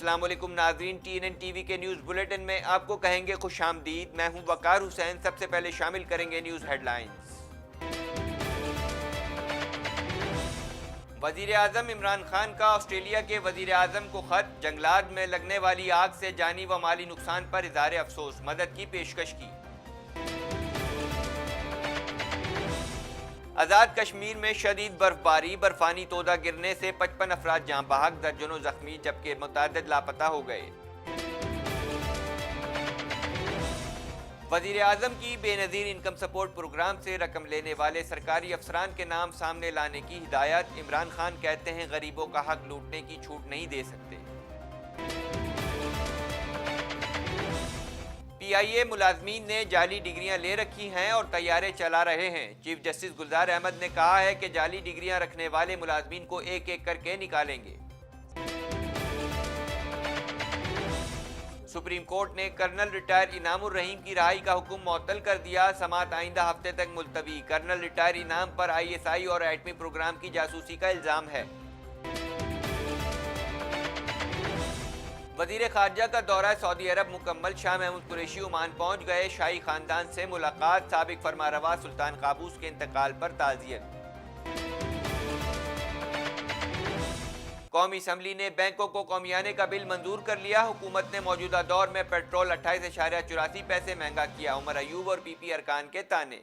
السلام علیکم ناظرین، TNN ٹی وی کے نیوز بلیٹن میں آپ کو کہیں گے خوش آمدید۔ میں ہوں وقار حسین۔ سب سے پہلے شامل کریں گے نیوز ہیڈ لائنز۔ وزیر اعظم عمران خان کا آسٹریلیا کے وزیر اعظم کو خط، جنگلات میں لگنے والی آگ سے جانی و مالی نقصان پر اظہار افسوس، مدد کی پیشکش کی۔ آزاد کشمیر میں شدید برف باری، برفانی تودہ گرنے سے 55 افراد جاں بحق، درجنوں زخمی جبکہ متعدد لاپتہ ہو گئے۔ وزیر اعظم کی بے نظیر انکم سپورٹ پروگرام سے رقم لینے والے سرکاری افسران کے نام سامنے لانے کی ہدایت، عمران خان کہتے ہیں غریبوں کا حق لوٹنے کی چھوٹ نہیں دے سکتے۔ PIA ملازمین نے جعلی ڈگریاں لے رکھی ہیں اور طیارے چلا رہے ہیں۔ چیف جسٹس گلزار احمد نے کہا ہے کہ جعلی ڈگریاں رکھنے والے ملازمین کو ایک ایک کر کے نکالیں گے۔ سپریم کورٹ نے کرنل ریٹائر انعام الرحیم کی رہائی کا حکم معطل کر دیا، سماعت آئندہ ہفتے تک ملتوی۔ کرنل ریٹائر انعام پر ISI اور ایٹمی پروگرام کی جاسوسی کا الزام ہے۔ وزیر خارجہ کا دورہ سعودی عرب مکمل، شاہ محمود قریشی عمان پہنچ گئے، شاہی خاندان سے ملاقات، سابق فرمانروا سلطان قابوس کے انتقال پر تعزیت۔ قومی اسمبلی نے بینکوں کو قومیانے کا بل منظور کر لیا، حکومت نے موجودہ دور میں پیٹرول 28.84 پیسے مہنگا کیا، عمر ایوب اور PP ارکان کے تانے۔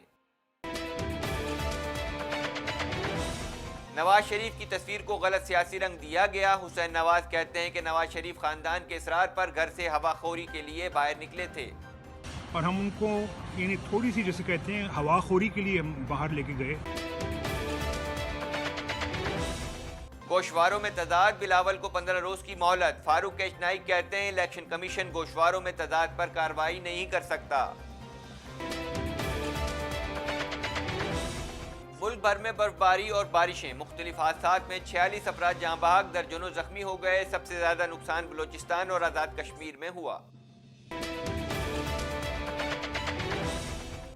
نواز شریف کی تصویر کو غلط سیاسی رنگ دیا گیا، حسین نواز کہتے ہیں کہ نواز شریف خاندان کے اصرار پر گھر سے ہوا خوری کے لیے باہر نکلے تھے اور ہم ان کو یعنی تھوڑی سی جیسے کہتے ہیں ہوا خوری کے لیے ہم باہر لے کے گئے۔ گوشواروں میں تضاد، بلاول کو 15 روز کی مہلت، فاروق کیش نائک کہتے ہیں الیکشن کمیشن گوشواروں میں تضاد پر کارروائی نہیں کر سکتا۔ ملک بھر میں برف باری اور بارشیں، مختلف حادثات میں 46 افراد جاں بحق، درجنوں زخمی ہو گئے، سب سے زیادہ نقصان بلوچستان اور آزاد کشمیر میں ہوا۔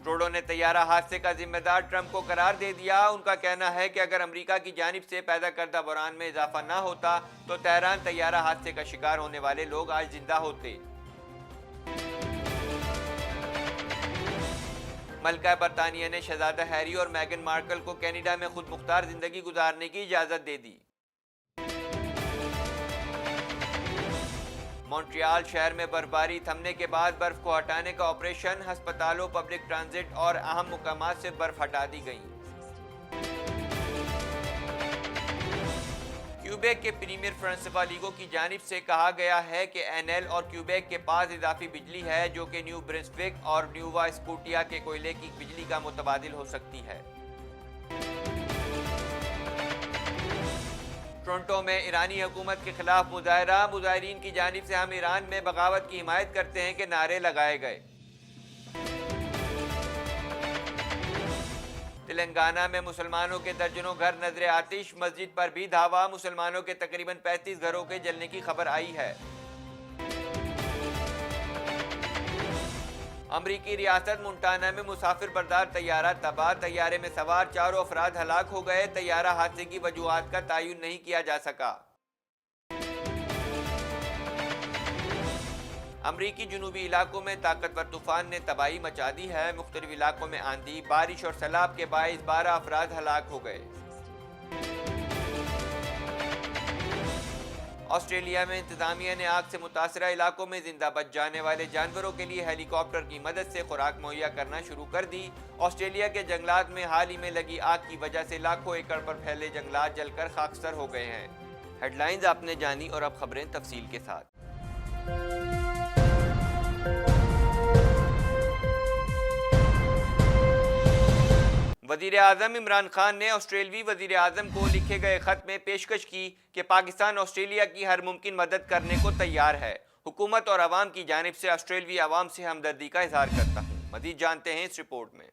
ٹروڈو نے طیارہ حادثے کا ذمہ دار ٹرمپ کو قرار دے دیا، ان کا کہنا ہے کہ اگر امریکہ کی جانب سے پیدا کردہ بحران میں اضافہ نہ ہوتا تو تہران طیارہ حادثے کا شکار ہونے والے لوگ آج زندہ ہوتے۔ ملکہ برطانیہ نے شہزادہ ہیری اور میگن مارکل کو کینیڈا میں خود مختار زندگی گزارنے کی اجازت دے دی۔ مونٹریال شہر میں برفباری تھمنے کے بعد برف کو ہٹانے کا آپریشن، ہسپتالوں، پبلک ٹرانزٹ اور اہم مقامات سے برف ہٹا دی گئی۔ کیوبیک کے پریمیئر فرانسوا لیگو کی جانب سے کہا گیا ہے کہ NL اور کیوبیک کے پاس اضافی بجلی ہے جو کہ نیو برنسوک اور نیووا اسکوٹیا کے کوئلے کی بجلی کا متبادل ہو سکتی ہے۔ ٹورنٹو میں ایرانی حکومت کے خلاف مظاہرہ، مظاہرین کی جانب سے ہم ایران میں بغاوت کی حمایت کرتے ہیں کے نعرے لگائے گئے۔ تلنگانہ میں مسلمانوں کے درجنوں گھر نذر آتش، مسجد پر بھی دھاوا، مسلمانوں کے تقریباً 35 گھروں کے جلنے کی خبر آئی ہے۔ امریکی ریاست مونٹانا میں مسافر بردار طیارہ تباہ، طیارے میں سوار 4 افراد ہلاک ہو گئے، طیارہ حادثے کی وجوہات کا تعین نہیں کیا جا سکا۔ امریکی جنوبی علاقوں میں طاقتور طوفان نے تباہی مچا دی ہے، مختلف علاقوں میں آندھی، بارش اور سیلاب کے باعث 12 افراد ہلاک ہو گئے۔ آسٹریلیا میں انتظامیہ نے آگ سے متاثرہ علاقوں میں زندہ بچ جانے والے جانوروں کے لیے ہیلی کاپٹر کی مدد سے خوراک مہیا کرنا شروع کر دی۔ آسٹریلیا کے جنگلات میں حال ہی میں لگی آگ کی وجہ سے لاکھوں ایکڑ پر پھیلے جنگلات جل کر خاکستر ہو گئے ہیں۔ ہیڈ لائنز آپ نے جانی اور اب خبریں تفصیل کے ساتھ۔ وزیر اعظم عمران خان نے آسٹریلوی وزیر اعظم کو لکھے گئے خط میں پیشکش کی کہ پاکستان آسٹریلیا کی ہر ممکن مدد کرنے کو تیار ہے۔ حکومت اور عوام کی جانب سے آسٹریلوی عوام سے ہمدردی کا اظہار کرتا ہوں۔ مزید جانتے ہیں اس رپورٹ میں۔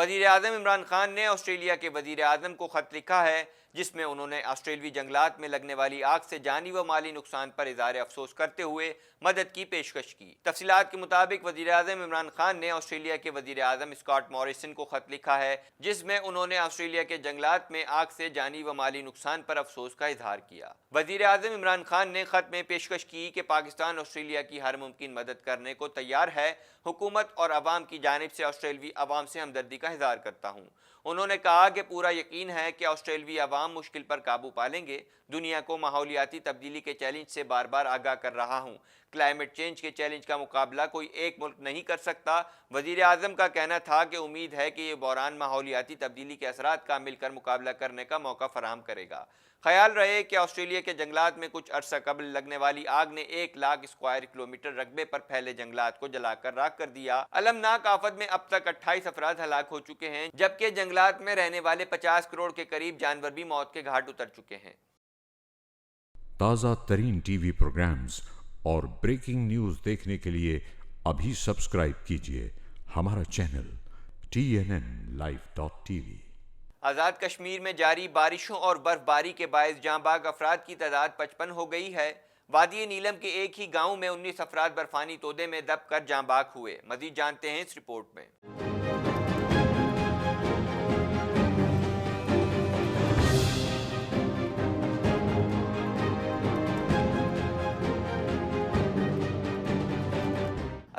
वज़ीर आज़म इमरान खान ने ऑस्ट्रेलिया के वज़ीर आज़म को ख़त लिखा है जिसमें उन्होंने ऑस्ट्रेलवी जंगलात में लगने वाली आग से जानी व माली नुकसान पर इज़हार अफसोस करते हुए मदद की पेशकश की। तफसीलात के मुताबिक वज़ीर आज़म इमरान खान ने ऑस्ट्रेलिया के वज़ीर आज़म स्कॉट मॉरिसन को ख़त लिखा है जिसमें उन्होंने ऑस्ट्रेलिया के जंगलात में आग से जानी व माली नुकसान पर अफसोस का इज़हार किया। वज़ीर आज़म इमरान खान ने ख़त में पेशकश की कि पाकिस्तान ऑस्ट्रेलिया की हर मुमकिन मदद करने को तैयार है। हुकूमत और अवाम की जानिब से ऑस्ट्रेलवी अवाम से हमदर्दी का इज़हार करता हूँ। उन्होंने कहा कि पूरा यकीन है कि ऑस्ट्रेलवी अवाम मुश्किल पर काबू पा लेंगे। दुनिया को माहौलियाती तब्दीली के चैलेंज से बार बार आगाह कर रहा हूँ। क्लाइमेट चेंज के चैलेंज का मुकाबला कोई एक मुल्क नहीं कर सकता। वज़ीर आज़म का कहना था कि उम्मीद है कि ये बहरान माहौलियाती तब्दीली के असरात का मिलकर मुकाबला करने का मौका फराहम करेगा। ख्याल रहे कि ऑस्ट्रेलिया के जंगलात में कुछ अरसा कबल लगने वाली आग ने 1 लाख स्क्वायर किलोमीटर रकबे पर फैले जंगलात को जलाकर राख कर दिया। अलमनाक आफत में अब तक 28 अफराद हलाक हो चुके हैं, जबकि जंगलात में रहने वाले 50 करोड़ के करीब जानवर भी मौत के घाट उतर चुके हैं। ताज़ा तरीन टीवी प्रोग्राम्स और ब्रेकिंग न्यूज़ देखने के लिए अभी सब्सक्राइब कीजिए हमारा चैनल TNNlive.tv। आज़ाद कश्मीर में जारी बारिशों और बर्फबारी के बायस जाँ बाग अफराद की तादाद 55 हो गई है। वादी नीलम के एक ही गांव में 19 अफराद बर्फानी तोदे में दब कर जाँ बाग हुए। मज़ीद जानते हैं इस रिपोर्ट में।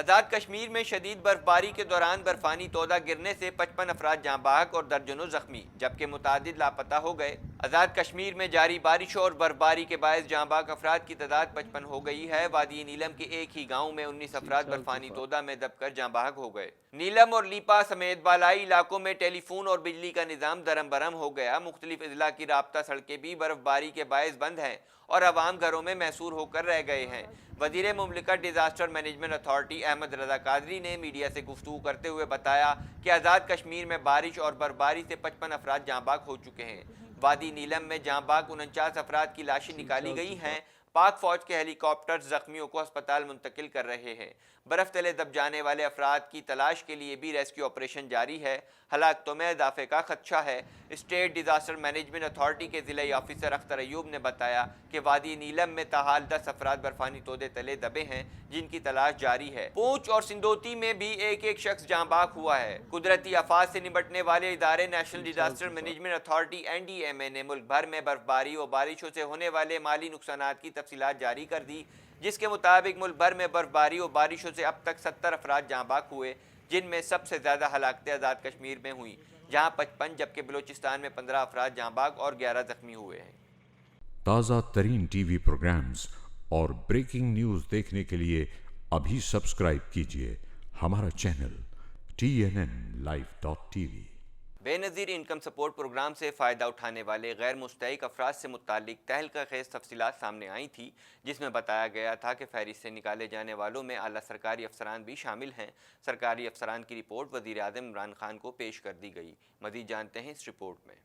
आज़ाद कश्मीर में शदीद बर्फबारी के दौरान बर्फानी तोदा गिरने से 55 अफराद जाँ बहक और दर्जनों जख्मी जबकि मुतादिद लापता हो गए। आज़ाद कश्मीर में जारी बारिशों और बर्फबारी के बायस जाँ बहक अफराद की तादाद 55 हो गई है। वादी नीलम के एक ही गाँव में 19 अफराद बर्फानी तोदा में दबकर जाँ बहक हो गए। नीलम और लीपा समेत बालाई इलाकों में टेलीफोन और बिजली का निज़ाम दरम बरम हो गया। मुख्तलिफ अजला की राब्ता सड़कें भी बर्फबारी के बायस बंद हैं और आवाम घरों में महसूर होकर रह गए हैं। वज़ीर मुमलिकत डिज़ास्टर मैनेजमेंट अथॉरिटी अहमद रज़ा कादरी ने मीडिया से गुफ्तगू करते हुए बताया कि आज़ाद कश्मीर में बारिश और बर्फबारी से 55 अफराद जाँ बाग हो चुके हैं। वादी नीलम में जाँ बाग 49 अफराद की लाशें निकाली गई हैं। पाक फौज के हेलीकॉप्टर जख्मियों को अस्पताल मुंतकिल कर रहे हैं। बर्फ तले दब जाने वाले अफराद की तलाश के लिए भी रेस्क्यू ऑपरेशन जारी है। हलाकतों में इजाफे का खदशा है। स्टेट डिज़ास्टर मैनेजमेंट अथॉरिटी के ज़िला ऑफिसर अख्तर अयूब ने बताया कि वादी नीलम में ताहाल 10 अफराद बर्फानी तोदे तले दबे हैं जिनकी तलाश जारी है। पूंछ और सिंदोती में भी एक एक शख्स जाँ बाग हुआ है। कुदरती आफात से निपटने वाले इदारे national disaster management authority NDMA ने मुल्क भर में बर्फबारी और बारिशों से होने वाले माली नुकसानात की तफसीलात जारी कर दी, जिसके मुताबिक मुल्क भर में बर्फबारी और बारिशों से अब तक 70 अफराद जाँ बाग हुए, जिनमें सबसे ज़्यादा हलाकतें आज़ाद कश्मीर में हुई जहाँ 55, जबकि बलूचिस्तान में 15 अफराद जाँ बाग और 11 जख्मी हुए हैं। ताज़ा तरीन टीवी प्रोग्राम्स और ब्रेकिंग न्यूज़ देखने के लिए अभी सब्सक्राइब कीजिए हमारा channel TNNlive.tv। Benazir income support program से फ़ायदा उठाने वाले गैर मुस्तहिक अफराद से मुतालिक तहलका खेज़ तफसीलात सामने आई थी, जिसमें बताया गया था कि फहरिस्त से निकाले जाने वालों में आला सरकारी अफसरान भी शामिल हैं। सरकारी अफसरान की रिपोर्ट वज़ीर आज़म इमरान खान को पेश कर दी गई। मज़ीद जानते हैं इस रिपोर्ट में।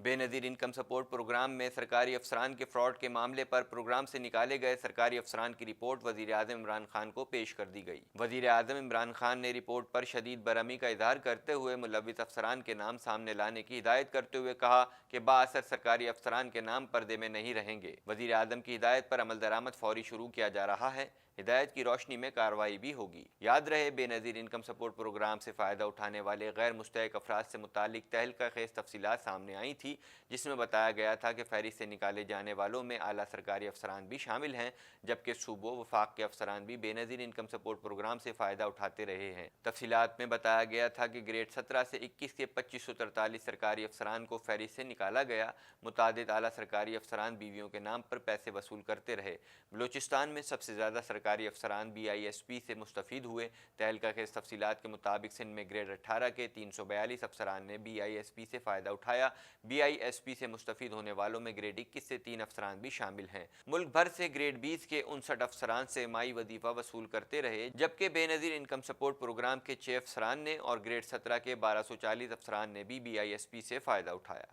बेनज़ीर इनकम सपोर्ट प्रोग्राम में सरकारी अफसरान के फ्रॉड के मामले पर प्रोग्राम से निकाले गए सरकारी अफसरान की रिपोर्ट वज़ीर आज़म इमरान खान को पेश कर दी गई। वज़ीर आज़म इमरान खान ने रिपोर्ट पर शदीद बरहमी का इज़हार करते हुए मुलव्विस अफसरान के नाम सामने लाने की हिदायत करते हुए कहा कि बाअसर सरकारी अफसरान के नाम पर्दे में नहीं रहेंगे। वज़ीर आज़म की हिदायत पर अमल दरामद फौरी शुरू किया जा रहा है। हिदायत की रोशनी में कार्रवाई भी होगी। याद रहे, बेनज़ीर इनकम सपोर्ट प्रोग्राम से फ़ायदा उठाने वाले गैर मुस्तहिक अफराद से मुतालिक तहलका खेज़ तफसीलात सामने आई थी, जिसमें बताया गया था कि फहरिस्त से निकाले जाने वालों में आला सरकारी अफसरान भी शामिल हैं, जबकि सूबों वफाक के अफसरान भी बेनज़ीर इनकम सपोर्ट प्रोग्राम से फ़ायदा उठाते रहे हैं। तफसीलात में बताया गया था कि ग्रेड 17 से 21 के 2543 सरकारी अफसरान को फहरिस्त से निकाला गया। मुतादिद आला सरकारी अफसरान बीवियों के नाम पर पैसे वसूल करते रहे। बलूचिस्तान में सबसे ज़्यादा सरकारी अफसरान BISP से मुस्तफ़ीद हुए। तहलका के तफसीलात के मुताबिक सिंध में ग्रेड 18 के 342 अफसरान ने BISP से फ़ायदा उठाया। BISP से मुस्तफ़ीद होने वालों में ग्रेड 21 से 3 अफसरान भी शामिल हैं। मुल्क भर से ग्रेड 20 के 59 अफसरान से माई वजीफ़ा वसूल करते रहे, जबकि बेनज़ीर इनकम सपोर्ट प्रोग्राम के 6 अफसरान ने और ग्रेड 17 के 1240 अफसरान ने भी BISP से फ़ायदा उठाया।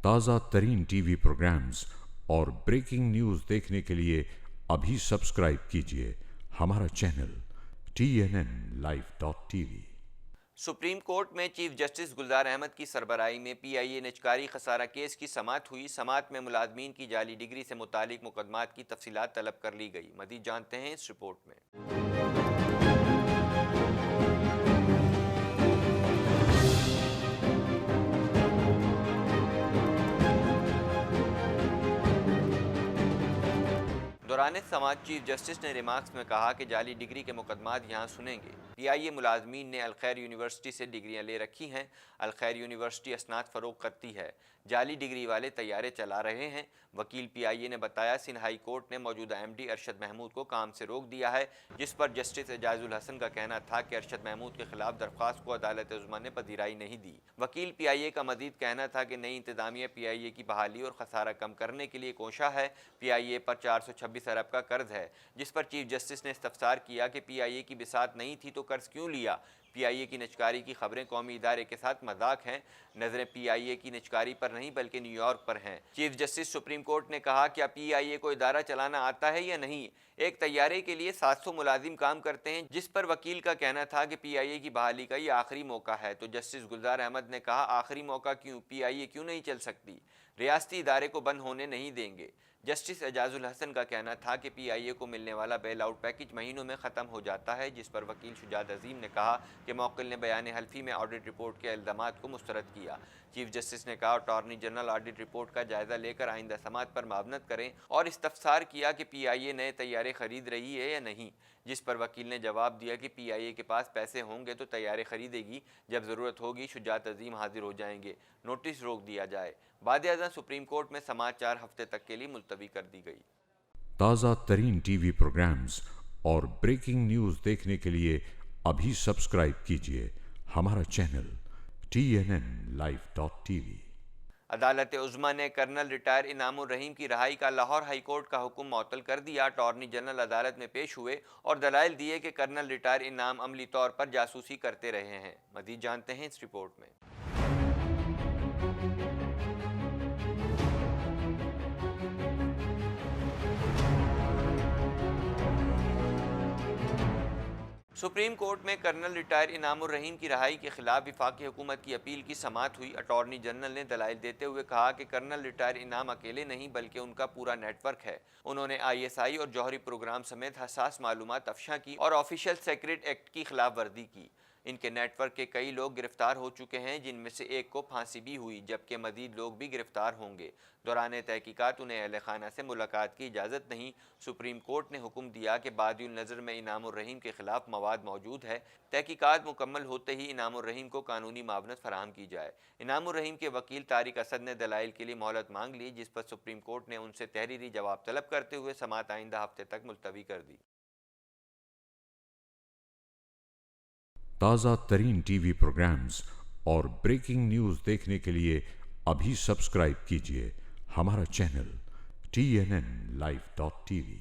ताज़ा तरीन टीवी प्रोग्राम्स और ब्रेकिंग न्यूज़ देखने के लिए अभी सब्सक्राइब कीजिए हमारा चैनल TNNlive.tv। सुप्रीम कोर्ट में चीफ जस्टिस गुलजार अहमद की सरबराही में PIA निजकारी खसारा केस की समाअत हुई। समाअत में मुलाजमीन की जाली डिग्री से मुतालिक मुकदमात की तफसीलात तलब कर ली गई। मज़ीद जानते हैं इस रिपोर्ट में। दौरान समाअत चीफ जस्टिस ने रिमार्क्स में कहा कि जाली डिग्री के मुकदमात यहाँ सुनेंगे। PIA मुलाजमीन ने अलखैर यूनिवर्सिटी से डिग्रियाँ ले रखी हैं। अलखैर यूनिवर्सिटी असनाद फ़रोग़ करती है। जाली डिग्री वाले तैयारे चला रहे हैं। वकील PIA ने बताया सिंध हाई कोर्ट ने मौजूदा MD अरशद महमूद को काम से रोक दिया है, जिस पर जस्टिस एजाजुल हसन का कहना था कि अरशद महमूद के खिलाफ दरख्वास्त को अदालत उज़्मा ने पजीराई नहीं दी। वकील PIA का मजीद कहना था कि नई इंतजामिया PIA की बहाली और खसारा कम करने के लिए कोशा है। PIA पर 426 अरब का कर्ज है, जिस पर चीफ जस्टिस ने इस्तफसार किया कि PIA की बिसात नहीं थी तो कर्ज क्यों लिया। PIA की निजकारी की खबरें कौमी इदारे के साथ मजाक हैं। नजरें PIA की निजकारी पर नहीं बल्कि न्यूयॉर्क पर हैं। चीफ जस्टिस सुप्रीम कोर्ट ने कहा क्या PIA को इदारा चलाना आता है या नहीं। एक तैयारे के लिए 700 मुलाजिम काम करते हैं, जिस पर वकील का कहना था कि PIA की बहाली का ये आखिरी मौका है। तो जस्टिस गुलजार अहमद ने कहा आखिरी मौका क्यों, PIA क्यों नहीं चल सकती, रियासती इदारे को बंद होने नहीं देंगे। जस्टिस एजाजुल हसन का कहना था कि PIA को मिलने वाला बेल आउट पैकेज महीनों में ख़त्म हो जाता है, जिस पर वकील शुजात अजीम ने कहा कि मौक्किल ने बयान हल्फी में ऑडिट रिपोर्ट के इल्ज़ामात को मुस्तरद किया। चीफ जस्टिस ने कहा अटॉर्नी जनरल ऑडिट रिपोर्ट का जायज़ा लेकर आइंदा समाअत पर मावनत करें और इस्तफसार किया कि PIA नए तैयारे खरीद रही है या नहीं, जिस पर वकील ने जवाब दिया कि PIA के पास पैसे होंगे तो तैयारे खरीदेगी, जब ज़रूरत होगी शुजात अजीम हाजिर हो जाएंगे, नोटिस रोक दिया जाए। बाद-ए-आज़ां सुप्रीम कोर्ट में समाअत 4 हफ्ते तक के लिए मुलतवी कर दी गई। ताज़ा तरीन टीवी प्रोग्राम्स और ब्रेकिंग न्यूज़ देखने के लिए अभी सब्सक्राइब कीजिए हमारा चैनल TNNlive.tv। अदालत उज़्मा ने कर्नल रिटायर इनामुर रहीम की रहाई का लाहौर हाई कोर्ट का हुक्म मुअत्तल कर दिया। अटॉर्नी जनरल अदालत में पेश हुए और दलाइल दिए कि कर्नल रिटायर इनाम अमली तौर पर जासूसी करते रहे हैं। मज़ीद जानते हैं इस रिपोर्ट में। सुप्रीम कोर्ट में कर्नल रिटायर इनामुर रहीम की रहाई के खिलाफ वफाकी हुकूमत की अपील की समाअत हुई। अटॉर्नी जनरल ने दलाइल देते हुए कहा कि कर्नल रिटायर इनाम अकेले नहीं बल्कि उनका पूरा नेटवर्क है। उन्होंने ISI और जौहरी प्रोग्राम समेत हसास मालूमात अफशा की और ऑफिशियल सेक्रेट एक्ट की खिलाफ वर्जी की। इनके नेटवर्क के कई लोग गिरफ्तार हो चुके हैं, जिनमें से एक को फांसी भी हुई, जबकि मजीद लोग भी गिरफ्तार होंगे। दौरान तहकीकात उन्हें अहले खाना से मुलाकात की इजाज़त नहीं। सुप्रीम कोर्ट ने हुक्म दिया कि बादिउल नज़र में इनामुर रहीम के खिलाफ मवाद मौजूद है। तहकीकात मुकम्मल होते ही इनामुर रहीम को कानूनी मावनत फराहम की जाए। इनामुर रहीम के वकील तारिक असद ने दलाइल के लिए मोहलत मांग ली, जिस पर सुप्रीम कोर्ट ने उनसे तहरीरी जवाब तलब करते हुए समाअत आइंदा हफ्ते तक मुलतवी कर दी। ताज़ा तरीन टीवी प्रोग्राम्स और ब्रेकिंग न्यूज़ देखने के लिए अभी सब्सक्राइब कीजिए हमारा चैनल TNNlive.tv।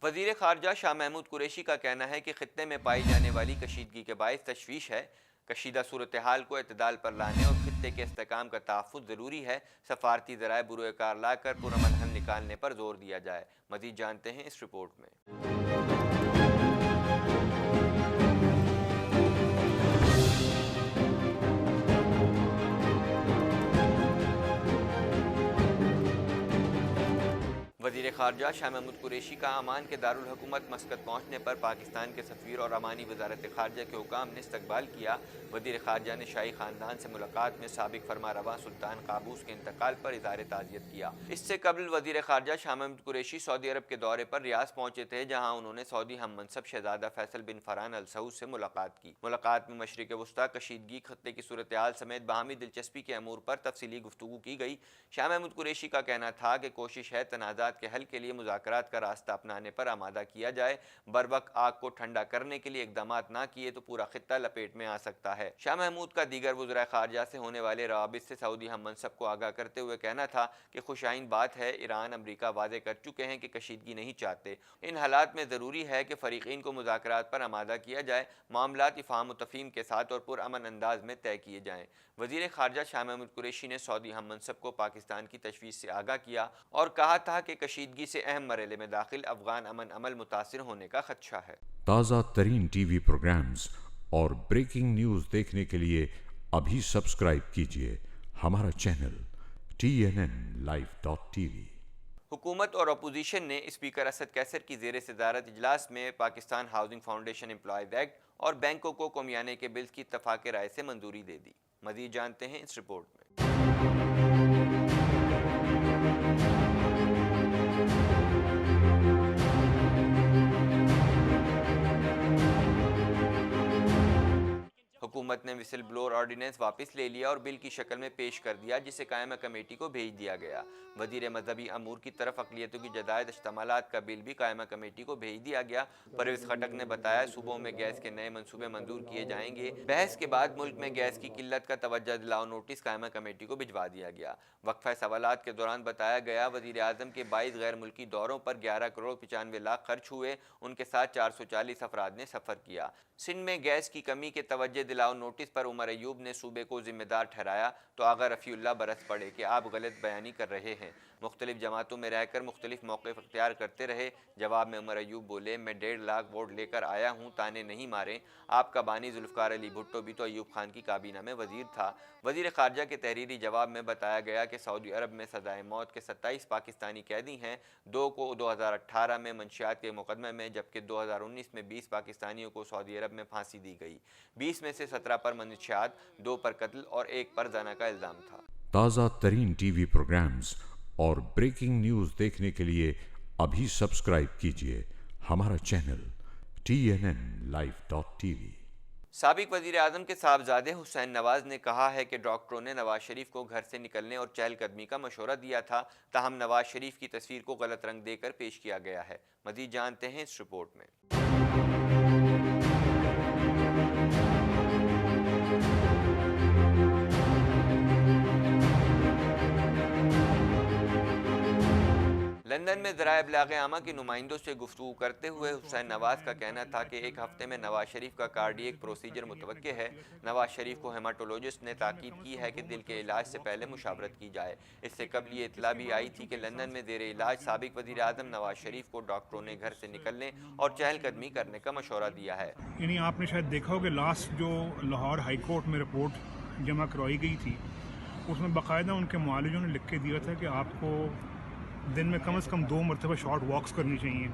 वज़ीर ख़ारजा शाह महमूद कुरैशी का कहना है कि ख़ित्ते में पाई जाने वाली कशीदगी के बायस तशवीश है। कशीदा सूरत हाल को एतदाल पर लाने और खित्ते के इस्तेकाम का तहफ़्फ़ुज़ ज़रूरी है। सफारती ज़राए बुरोए कार लाकर पुरअमन हल निकालने पर जोर दिया जाए। मज़ीद जानते हैं इस रिपोर्ट में। वज़ीर ख़ारजा शाह महमूद कुरैशी का अमान के दारुल हुकूमत मस्कत पहुँचने पर पाकिस्तान के सफ़ीर और अमानी वज़ारत ख़ारजा के हुकाम ने इस्तकबाल किया। वज़ीर ख़ारजा ने शाही ख़ानदान से मुलाकात में साबिक़ फरमा रवा सुल्तान काबूस के इंतकाल पर इज़हार ताज़ियत किया। इससे कबल वज़ीर ख़ारजा शाह महमूद कुरैशी सऊदी अरब के दौरे पर रियाद पहुँचे थे, जहाँ उन्होंने सऊदी हम मनसब शहज़ादा फैसल बिन फरहान अल सऊद से मुलाकात की। मुलाकात में मशरिक़ वस्ता, कशीदगी, खत्ते की सूरत हाल समेत बाहमी दिलचस्पी के अमूर पर तफसीली गुफ्तगू की गई। शाह महमूद कुरैशी का कहना था कि कोशिश है तनाज़ात معاملات کے حل کے لیے مذاکرات کا راستہ اپنانے پر آمادہ کیا جائے۔ بروقت آگ کو ٹھنڈا کرنے کے لیے اقدامات نہ کیے تو پورا خطہ لپیٹ میں آ سکتا ہے۔ شاہ محمود کا دیگر وزرائے خارجہ سے ہونے والے روابط سے سعودی ہم منصب کو آگاہ کرتے ہوئے کہنا تھا کہ خوش آئند بات ہے، ایران امریکہ واضح کر چکے ہیں کہ کشیدگی نہیں چاہتے۔ ان حالات میں ضروری ہے کہ فریقین کو مذاکرات پر آمادہ کیا جائے، معاملات افہام و تفہیم کے ساتھ اور پرامن انداز میں طے کیے جائیں۔ وزیر خارجہ شاہ محمود قریشی نے سعودی ہم منصب کو پاکستان کی تشویش سے آگاہ کیا اور کہا تھا کہ کشیدگی سے اہم مرحلے میں داخل افغان امن عمل متاثر ہونے کا خدشہ ہے۔ تازہ ترین ٹی وی پروگرامز اور بریکنگ نیوز دیکھنے کے لیے ابھی سبسکرائب کیجیے ہمارا چینل TNNlive.tv۔ حکومت اور اپوزیشن نے اسپیکر اسد قیصر کی زیر صدارت اجلاس میں Pakistan housing foundation employees act اور بینکوں کو قومیانے کے بلز کی اتفاق رائے سے منظوری دے دی۔ مزید جانتے ہیں اس رپورٹ میں۔ حکومت نے وسل بلور آرڈیننس واپس لے لیا اور بل کی شکل میں پیش کر دیا، جسے قائمہ کمیٹی کو بھیج دیا گیا۔ وزیر مذہبی امور کی طرف اقلیتوں کی جدائد اشتمالات کا بل بھی قائمہ کمیٹی کو بھیج دیا گیا۔ پرویز خٹک نے بتایا صوبوں میں گیس کے نئے منصوبے منظور کیے جائیں گے۔ بحث کے بعد ملک میں گیس کی قلت کا توجہ دلاؤ نوٹس قائمہ کمیٹی کو بھجوا دیا گیا۔ وقفہ سوالات کے دوران بتایا گیا وزیر اعظم کے 22 غیر ملکی دوروں پر 11 کروڑ 95 لاکھ خرچ ہوئے، ان کے ساتھ 440 افراد نے سفر کیا۔ سندھ میں گیس کی کمی کے توجہ دلاؤ نوٹس پر عمر ایوب نے صوبے کو ذمہ دار ٹھہرایا تو آغا رفیع اللہ برس پڑے کہ آپ غلط بیانی کر رہے ہیں، مختلف جماعتوں میں رہ کر مختلف موقف اختیار کرتے رہے۔ جواب میں عمر ایوب بولے، میں 1.5 لاکھ ووٹ لے کر آیا ہوں، تانے نہیں مارے۔ آپ کا بانی ذوالفقار علی بھٹو بھی تو ایوب خان کی کابینہ میں وزیر تھا۔ وزیر خارجہ کے تحریری جواب میں بتایا گیا کہ سعودی عرب میں سزائے موت کے 27 پاکستانی قیدی ہیں، 2 کو 2018 میں منشیات کے مقدمے میں جبکہ 2019 میں 20 پاکستانیوں کو سعودی عرب میں پھانسی دی گئی۔ 20 میں سے 17 پر منشیات، 2 پر قتل اور 1 پر زنا کا الزام تھا۔ تازہ ترین ٹی وی پروگرامز اور بریکنگ نیوز دیکھنے کے لیے ابھی سبسکرائب کیجیے ہمارا چینل TNNlive.tv۔ سابق وزیر اعظم کے صاحبزادے حسین نواز نے کہا ہے کہ ڈاکٹروں نے نواز شریف کو گھر سے نکلنے اور چہل قدمی کا مشورہ دیا تھا، تاہم نواز شریف کی تصویر کو غلط رنگ دے کر پیش کیا گیا ہے۔ مزید جانتے ہیں اس رپورٹ میں۔ لندن میں ذرائع ابلاغ عامہ کے نمائندوں سے گفتگو کرتے ہوئے حسین نواز کا کہنا تھا کہ 1 ہفتے میں نواز شریف کا کارڈیک پروسیجر متوقع ہے۔ نواز شریف کو ہیماٹولوجسٹ نے تاکید کی ہے کہ دل کے علاج سے پہلے مشاورت کی جائے۔ اس سے قبل یہ اطلاع بھی آئی تھی کہ لندن میں زیر علاج سابق وزیر اعظم نواز شریف کو ڈاکٹروں نے گھر سے نکلنے اور چہل قدمی کرنے کا مشورہ دیا ہے۔ یعنی آپ نے شاید دیکھا ہو کہ لاسٹ جو لاہور ہائی کورٹ میں رپورٹ جمع کروائی گئی تھی، اس میں باقاعدہ ان کے معالجوں نے لکھ کے دیا تھا کہ آپ کو دن میں کم از کم 2 مرتبہ شارٹ واکس کرنی چاہیے،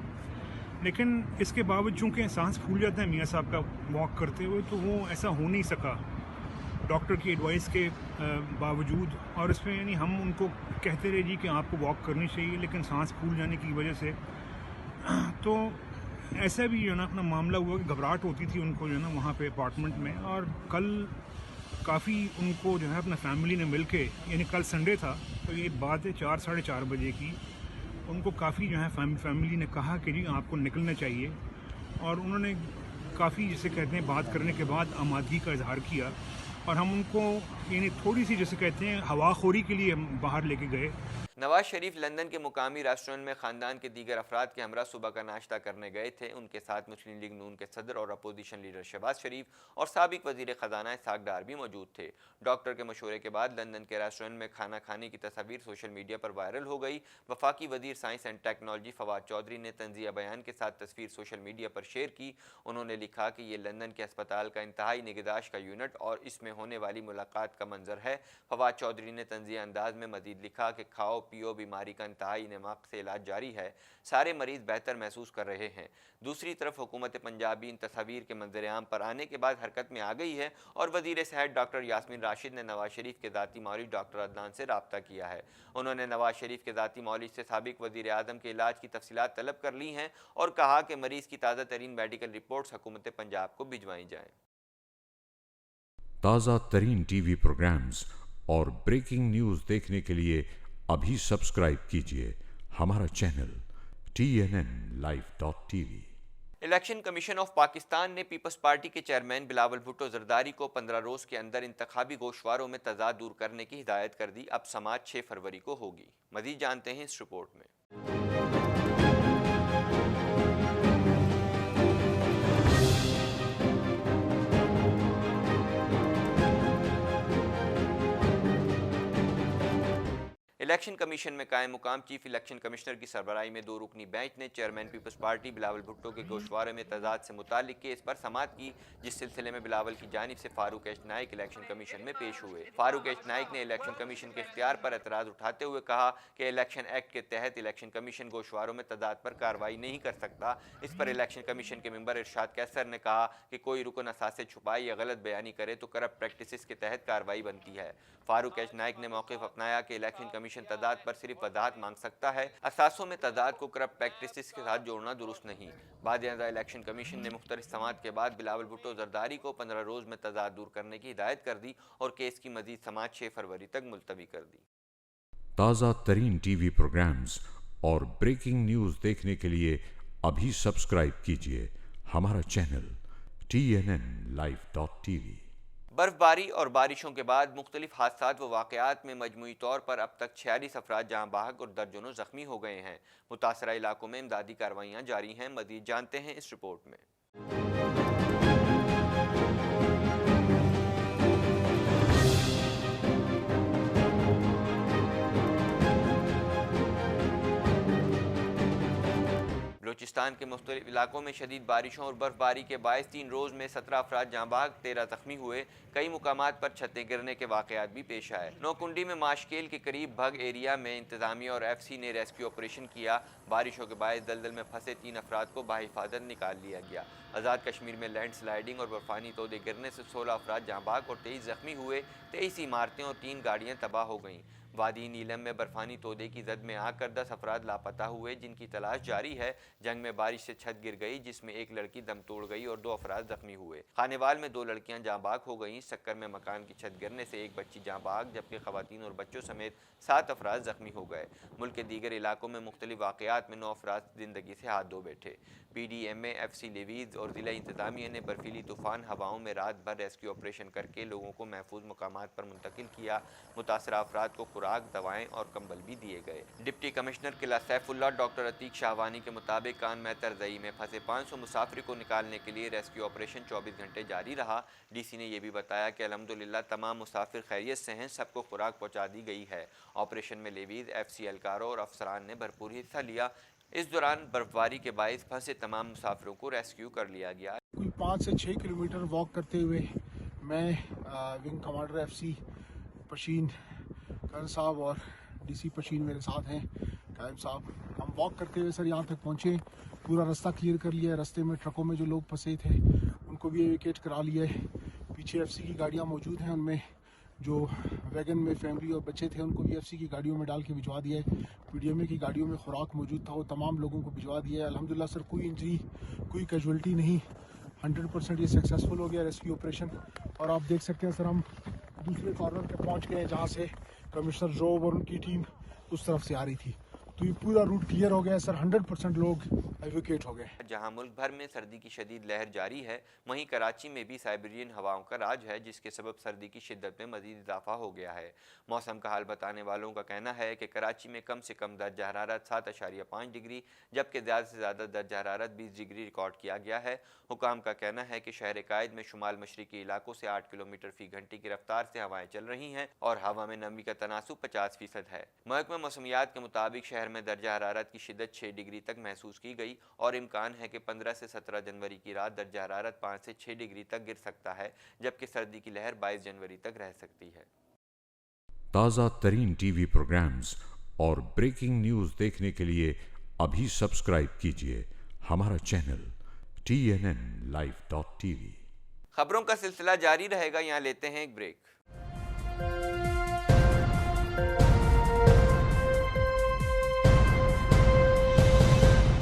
لیکن اس کے باوجود چونکہ سانس پھول جاتا ہے میاں صاحب کا واک کرتے ہوئے، تو وہ ایسا ہو نہیں سکا ڈاکٹر کی ایڈوائس کے باوجود۔ اور اس میں یعنی ہم ان کو کہتے رہے جی کہ آپ کو واک کرنی چاہیے، لیکن سانس پھول جانے کی وجہ سے تو ایسا بھی جو ہے نا اپنا معاملہ ہوا کہ گھبراہٹ ہوتی تھی ان کو جو ہے نا وہاں پہ اپارٹمنٹ میں۔ اور کل کافی ان کو جو ہے اپنا فیملی نے مل کے، یعنی کل سنڈے تھا تو یہ بات ہے 4 ساڑھے 4 بجے کی، ان کو کافی جو ہے فیملی نے کہا کہ جی آپ کو نکلنا چاہیے، اور انہوں نے کافی جسے کہتے ہیں بات کرنے کے بعد آمادگی کا اظہار کیا، اور ہم ان کو یعنی تھوڑی سی جسے کہتے ہیں ہوا خوری کے لیے باہر لے کے گئے۔ نواز شریف لندن کے مقامی ریسٹورنٹ میں خاندان کے دیگر افراد کے ہمراہ صبح کا ناشتہ کرنے گئے تھے۔ ان کے ساتھ مسلم لیگ نون کے صدر اور اپوزیشن لیڈر شہباز شریف اور سابق وزیر خزانہ اسحاق ڈار بھی موجود تھے۔ ڈاکٹر کے مشورے کے بعد لندن کے ریسٹورنٹ میں کھانا کھانے کی تصاویر سوشل میڈیا پر وائرل ہو گئی۔ وفاقی وزیر science and technology Fawad Chaudhry نے طنزیہ بیان کے ساتھ تصویر سوشل میڈیا پر شیئر کی۔ انہوں نے لکھا کہ یہ لندن کے اسپتال کا انتہائی نگہداشت کا یونٹ اور اس میں ہونے والی ملاقات کا منظر ہے۔ فواد چودھری نے طنزیہ انداز میں مزید لکھا کہ کھاؤ پیو، بیماری کا انتہائی نمک سے علاج جاری ہے، سارے مریض بہتر محسوس کر رہے ہیں۔ دوسری طرف حکومت پنجاب بھی ان تصاویر کے منظر عام پر آنے کے بعد حرکت میں آ گئی ہے اور وزیر صحت ڈاکٹر یاسمین راشد نے نواز شریف کے ذاتی معالج ڈاکٹر عدنان سے رابطہ کیا ہے۔ انہوں نے نواز شریف کے ذاتی معالج سے سابق وزیر اعظم کے علاج کی تفصیلات طلب کر لی ہیں اور کہا کہ مریض کی تازہ ترین میڈیکل رپورٹس حکومت پنجاب کو بھجوائی جائیں۔ تازہ ترین ٹی وی پروگرامز اور بریکنگ نیوز دیکھنے کے لیے ابھی سبسکرائب کیجیے हमारा channel TNN Live.tv। Election commission of Pakistan ने पीपल्स पार्टी के चेयरमैन बिलावल भुट्टो जरदारी को 15 रोज के अंदर इंतखाबी गोशवारों में तजाद दूर करने की हिदायत कर दी। अब समाअत 6 फरवरी को होगी। मजीद जानते हैं इस रिपोर्ट में। इलेक्शन कमीशन में कायम मुकाम चीफ इलेक्शन कमिश्नर की सरबराही में 2 रुकनी बेंच ने chairman People's Party Bilawal Bhutto के गोशवारे में तजाद से मुतालिक केस पर समाअत की, जिस सिलसिले में बिलावल की जानिब से Farooq H Naik election commission में पेश हुए। फारूक एच नाइक ने इलेक्शन कमीशन के इख्तियार पर एतराज़ उठाते हुए कहा कि इलेक्शन एक्ट के तहत इलेक्शन कमीशन गोशवारों में तजाद पर कार्रवाई नहीं कर सकता। इस पर इलेक्शन कमीशन के मेंबर इरशाद कैसर ने कहा कि कोई रुकन असासे छुपाई या गलत बयानी करे तो करप्ट प्रैक्टिसेस के तहत कार्रवाई बनती है। फारूक एच नाइक ने मौक़िफ़ अपनाया कि इलेक्शन कमीशन तजाद पर सिर्फ वजाहत मांग सकता है, असासों में तजाद को करप्ट प्रैक्टिसेस के साथ जोड़ना दुरुस्त नहीं। बादियादा इलेक्शन कमीशन ने मुख्तलिफ समाअत के बाद बिलावल भुट्टो जरदारी को 15 रोज में तजाद दूर करने की हिदायत कर दी और केस की मजीद समाअत 6 फरवरी तक मुलतवी कर दी। ताज़ा तरीन टीवी प्रोग्राम्स और ब्रेकिंग न्यूज़ देखने के लिए अभी सब्सक्राइब कीजिए हमारा चैनल TNN Live.tv। बर्फबारी और बारिशों के बाद मुख्तलिफ हादसात व वाक़यात में मजमूई तौर पर अब तक 46 अफराद जहाँ बहक और दर्जनों ज़ख्मी हो गए हैं। मुतासरा इलाकों में इमदादी कार्रवाइयाँ जारी हैं। मज़ीद जानते हैं इस रिपोर्ट में। बलूचिस्तान के मुख्तलिफ इलाकों में शदीद बारिशों और बर्फबारी के बायस 3 रोज़ में 17 अफराद जहाँ बहक, 13 ज़ख्मी हुए। कई मुकामात पर छतें गिरने के वाक़यात भी पेश आए। नौकुंडी में माशकेल के करीब भग एरिया में इंतज़ामिया और FC ने रेस्क्यू ऑपरेशन किया। बारिशों के बायस दलदल में फंसे 3 अफराद को बाहिफाजत निकाल लिया गया। आज़ाद कश्मीर में लैंड स्लाइडिंग और बर्फानी तोदे गिरने से 16 अफराद जहाँ बहक और 23 ज़ख्मी हुए। 23 इमारतें और 3 गाड़ियाँ तबाह हो गईं। वादी नीलम में बर्फानी तोदे की जद में आकर 10 अफराद लापता हुए, जिनकी तलाश जारी है। जंग में बारिश से छत गिर गई, जिसमें एक लड़की दम तोड़ गई और 2 अफराद जख्मी हुए। खानेवाल में 2 लड़कियां जाँ बाग हो गईं। सक्कर में मकान की छत गिरने से एक बच्ची जाँ बाग, जबकि खवातीन और बच्चों समेत 7 अफराद जख्मी हो गए। मुल्क के दीगर इलाकों में मुख्तलिफ वाक़यात में 9 अफराद जिंदगी से हाथ धो बैठे। PDMA, FC लेवीज और ज़िला इंतज़ामिया ने बर्फीली तूफ़ान हवाओं में रात भर रेस्क्यू ऑपरेशन करके लोगों को महफूज मकामात पर मुंतकिल किया। मुतासरा अफराद को खुराक, दवाएँ और कंबल भी दिए गए। डिप्टी कमिश्नर किला सैफुल्लाह डॉक्टर अतीक शाहवानी के मुताबिक कान में तरजई में फंसे 500 मुसाफिर को निकालने के लिए रेस्क्यू ऑपरेशन 24 घंटे जारी रहा। DC ने यह भी बताया कि अल्हम्दुलिल्लाह तमाम मुसाफिर खैरियत से हैं, सबको खुराक पहुँचा दी गई है। ऑपरेशन में लेवीज, FC एहलकारों और अफसरान ने भरपूर हिस्सा लिया। इस दौरान बर्फबारी के बायस फंसे तमाम मुसाफिरों को रेस्क्यू कर लिया गया। कोई 5 से 6 किलोमीटर वॉक करते हुए मैं विंग कमांडर FC पशीन करण साहब और DC पशीन मेरे साथ हैं, कायम साहब। हम वॉक करते हुए सर यहाँ तक पहुँचे, पूरा रास्ता क्लियर कर लिया है। रास्ते में ट्रकों में जो लोग फंसे थे उनको भी एविकेट करा लिया है। पीछे FC की गाड़ियाँ मौजूद हैं, उनमें जो वैगन में फैमिली और बच्चे थे उनको भी FC की गाड़ियों में डाल के भिजवा दिया है। PDMA की गाड़ियों में खुराक मौजूद था, वो तमाम लोगों को भिजवा दिया है। अल्हम्दुलिल्लाह सर कोई इंजरी, कोई कैजुअल्टी नहीं, 100% ये सक्सेसफुल हो गया रेस्क्यू ऑपरेशन। और आप देख सकते हैं सर हम दूसरे कॉर्नर पे पहुंच गए हैं जहां से कमिश्नर जोब और उनकी टीम उस तरफ से आ रही थी। तो ये पूरा रूट क्लियर हो गया है सर, 100% लोग एविकेट हो गए। जहां मुल्क भर में सर्दी की शदीद लहर जारी है, वहीं कराची में भी साइबेरियन हवाओं का राज है, जिसके सबब सर्दी की शिद्दत में मजीद इजाफा हो गया है। मौसम का हाल बताने वालों का कहना है कि कराची में कम से कम दर्जा हरारत 7.5 डिग्री, जबकि ज़्यादा से ज़्यादा दर्जा हरारत 20 डिग्री रिकॉर्ड किया गया है। हुकाम का कहना है कि शहर कायद में शुमाल मशरकी इलाकों से 8 किलोमीटर फी घंटे की रफ्तार से हवाएं चल रही हैं और हवा में नमी का तनासुब 50% है। महकमा मौसमियात के मुताबिक शहर में दर्जा हरारत की शिद्दत 6 डिग्री तक महसूस की गई और इम्कान है कि 15 से 17 जनवरी की रात दर्जा हरारत 5 से 6 डिग्री तक गिर सकता है, जबकि सर्दी की लहर 22 जनवरी तक रह सकती है। ताज़ा तरीन टीवी प्रोग्राम्स और ब्रेकिंग न्यूज़ देखने के लिए अभी सब्सक्राइब कीजिए हमारा चैनल TNN Live.tv। खबरों का सिलसिला जारी रहेगा, यहाँ लेते हैं एक ब्रेक।